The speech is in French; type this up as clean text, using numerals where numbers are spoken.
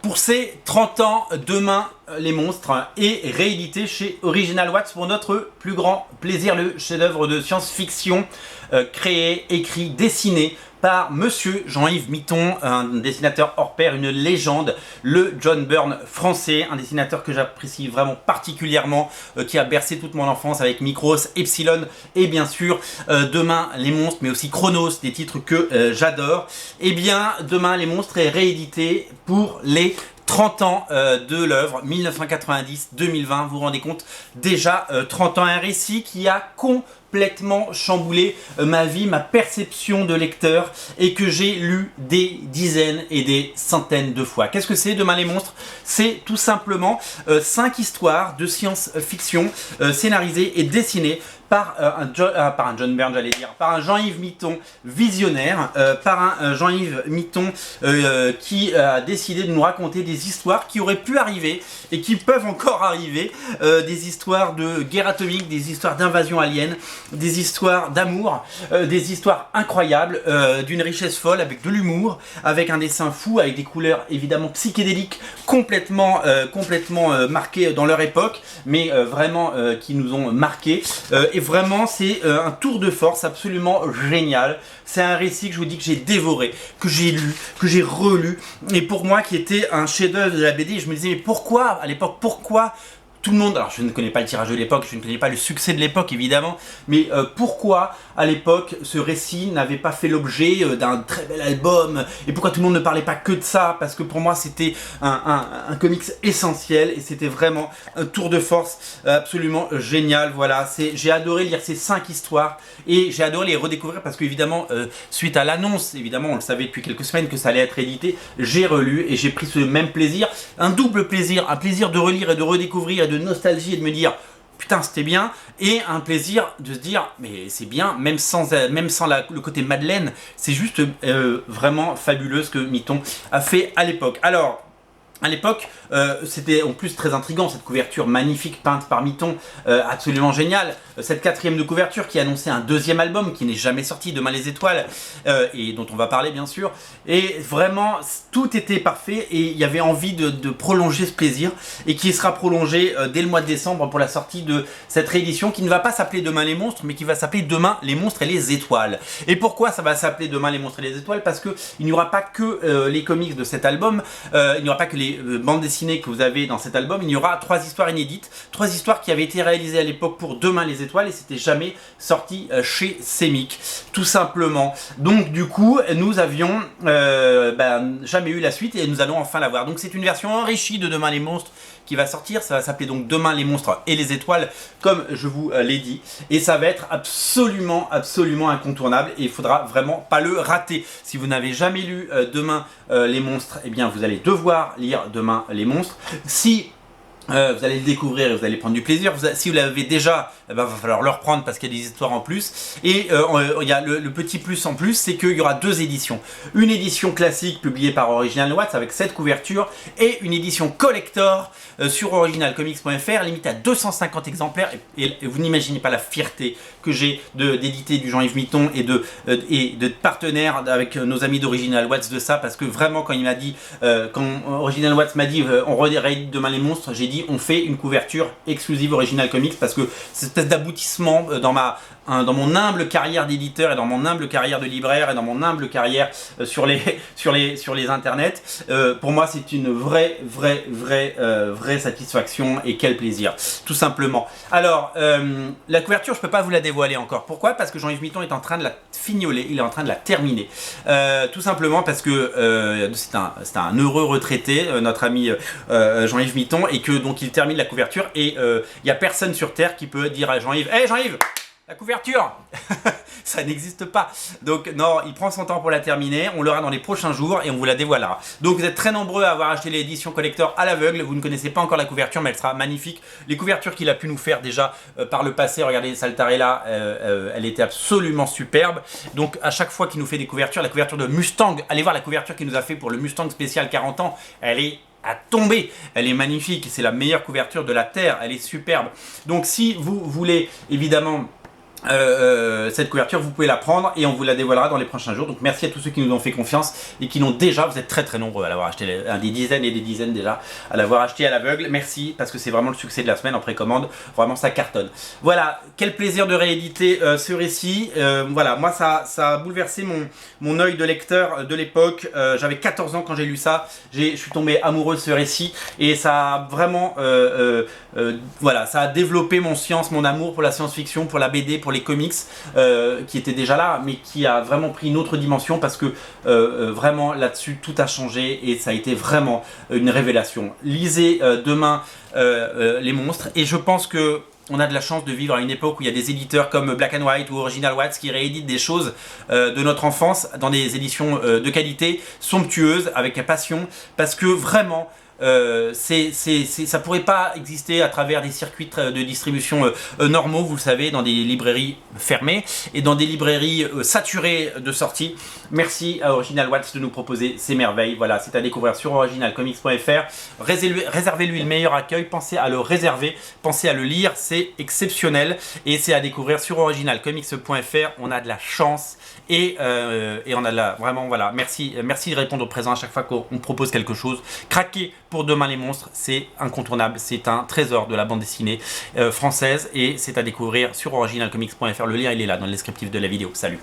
Pour ses 30 ans, Demain les monstres est réédité chez Original Watts pour notre plus grand plaisir, le chef-d'œuvre de science-fiction créé, écrit, dessiné par Monsieur Jean-Yves Mitton, un dessinateur hors pair, une légende, le John Byrne français, un dessinateur que j'apprécie vraiment particulièrement, qui a bercé toute mon enfance avec Micros, Epsilon et bien sûr Demain les monstres, mais aussi Chronos, des titres que j'adore. Et bien Demain les monstres est réédité pour les 30 ans de l'œuvre, 1990-2020, vous vous rendez compte, déjà 30 ans, un récit qui a complètement chamboulé ma vie, ma perception de lecteur et que j'ai lu des dizaines et des centaines de fois. Qu'est-ce que c'est Demain les monstres? C'est tout simplement 5 histoires de science-fiction scénarisées et dessinées par un John Byrne, j'allais dire, par un Jean-Yves Mitton visionnaire, par un Jean-Yves Mitton qui a décidé de nous raconter des histoires qui auraient pu arriver et qui peuvent encore arriver, des histoires de guerre atomique, des histoires d'invasion alien, des histoires d'amour, des histoires incroyables, d'une richesse folle, avec de l'humour, avec un dessin fou, avec des couleurs évidemment psychédéliques, complètement marquées dans leur époque, mais vraiment qui nous ont marqués. Et vraiment c'est un tour de force absolument génial. C'est un récit que je vous dis que j'ai dévoré, que j'ai lu, que j'ai relu, et pour moi qui était un chef-d'œuvre de la BD, je me disais mais pourquoi à l'époque, pourquoi tout le monde, alors je ne connais pas le tirage de l'époque, je ne connais pas le succès de l'époque évidemment, mais pourquoi à l'époque ce récit n'avait pas fait l'objet d'un très bel album, et pourquoi tout le monde ne parlait pas que de ça, parce que pour moi c'était un comics essentiel, et c'était vraiment un tour de force absolument génial. Voilà, j'ai adoré lire ces 5 histoires, et j'ai adoré les redécouvrir, parce qu'évidemment, suite à l'annonce, évidemment on le savait depuis quelques semaines que ça allait être édité, j'ai relu, et j'ai pris ce même plaisir, un double plaisir, un plaisir de relire et de redécouvrir, et de nostalgie et de me dire putain c'était bien, et un plaisir de se dire mais c'est bien, même sans le côté Madeleine, c'est juste vraiment fabuleux ce que Mitton a fait à l'époque. Alors à l'époque, c'était en plus très intriguant, cette couverture magnifique peinte par Mitton, absolument géniale. Cette 4e de couverture qui annonçait un 2e album qui n'est jamais sorti, Demain les étoiles, et dont on va parler bien sûr. Et vraiment, tout était parfait, et il y avait envie de prolonger ce plaisir, et qui sera prolongé dès le mois de décembre pour la sortie de cette réédition qui ne va pas s'appeler Demain les monstres, mais qui va s'appeler Demain les monstres et les étoiles. Et pourquoi ça va s'appeler Demain les monstres et les étoiles? Parce qu'il n'y aura pas que les comics de cet album, il n'y aura pas que les bandes dessinées que vous avez dans cet album, il y aura 3 histoires inédites, 3 histoires qui avaient été réalisées à l'époque pour Demain les étoiles, et c'était jamais sorti chez Semic, tout simplement. Donc du coup, nous avions jamais eu la suite, et nous allons enfin l'avoir. Donc c'est une version enrichie de Demain les monstres qui va sortir, ça va s'appeler donc Demain les monstres et les étoiles, comme je vous l'ai dit, et ça va être absolument incontournable, et il faudra vraiment pas le rater. Si vous n'avez jamais lu Demain les monstres, eh bien vous allez devoir lire Demain les monstres. Si vous allez le découvrir et vous allez prendre du plaisir. Si vous l'avez déjà, va falloir le reprendre parce qu'il y a des histoires en plus. Et il y a le petit plus en plus, c'est qu'il y aura 2 éditions. Une édition classique publiée par Original Watts avec cette couverture, et une édition collector sur originalcomics.fr limitée à 250 exemplaires. Et vous n'imaginez pas la fierté que j'ai d'éditer du Jean-Yves Mitton et de partenaire avec nos amis d'Original Watts de ça, parce que vraiment quand il m'a dit, quand Original Watts m'a dit on réédite Demain les monstres, j'ai dit on fait une couverture exclusive Original Comics, parce que cette espèce d'aboutissement dans mon humble carrière d'éditeur, et dans mon humble carrière de libraire, et dans mon humble carrière sur les internets, pour moi c'est une vraie satisfaction, et quel plaisir, tout simplement. Alors la couverture je peux pas vous la dévoiler encore. Pourquoi? Parce que Jean-Yves Mitton est en train de la fignoler, il est en train de la terminer, tout simplement parce que c'est un heureux retraité, notre ami Jean-Yves Mitton, et que donc il termine la couverture, et il n'y a personne sur terre qui peut dire à Jean-Yves hey Jean-Yves, la couverture ça n'existe pas. Donc non, il prend son temps pour la terminer, on l'aura dans les prochains jours et on vous la dévoilera. Donc vous êtes très nombreux à avoir acheté l'édition collector à l'aveugle, vous ne connaissez pas encore la couverture, mais elle sera magnifique. Les couvertures qu'il a pu nous faire déjà par le passé, regardez Saltarella, elle était absolument superbe. Donc à chaque fois qu'il nous fait des couvertures, la couverture de Mustang, allez voir la couverture qu'il nous a fait pour le Mustang spécial 40 ans, elle est à tomber, elle est magnifique, c'est la meilleure couverture de la Terre, elle est superbe. Donc si vous voulez évidemment cette couverture, vous pouvez la prendre et on vous la dévoilera dans les prochains jours. Donc merci à tous ceux qui nous ont fait confiance et qui l'ont déjà, vous êtes très très nombreux à l'avoir acheté, des dizaines et des dizaines déjà à l'avoir acheté à l'aveugle. Merci, parce que c'est vraiment le succès de la semaine en précommande, vraiment ça cartonne. Voilà, quel plaisir de rééditer ce récit. Voilà, moi ça a bouleversé mon œil de lecteur de l'époque. J'avais 14 ans quand j'ai lu ça, je suis tombé amoureux de ce récit et ça a vraiment voilà, ça a développé mon amour pour la science-fiction, pour la BD, pour les comics, qui étaient déjà là, mais qui a vraiment pris une autre dimension parce que vraiment là-dessus tout a changé et ça a été vraiment une révélation. Lisez demain les monstres, et je pense que on a de la chance de vivre à une époque où il y a des éditeurs comme Black and White ou Original Watts qui rééditent des choses de notre enfance dans des éditions de qualité, somptueuses, avec passion, parce que vraiment ça pourrait pas exister à travers des circuits de distribution normaux, vous le savez, dans des librairies fermées et dans des librairies saturées de sorties. Merci à Original Watts de nous proposer ces merveilles. Voilà, c'est à découvrir sur originalcomics.fr. Réservez-lui le meilleur accueil, pensez à le réserver, pensez à le lire, c'est exceptionnel et c'est à découvrir sur originalcomics.fr. On a de la chance et on a de la... Vraiment, voilà, merci de répondre au présent à chaque fois qu'on propose quelque chose. Craquez pour Demain les monstres, c'est incontournable, c'est un trésor de la bande dessinée française et c'est à découvrir sur originalcomics.fr. Le lien il est là dans le descriptif de la vidéo. Salut.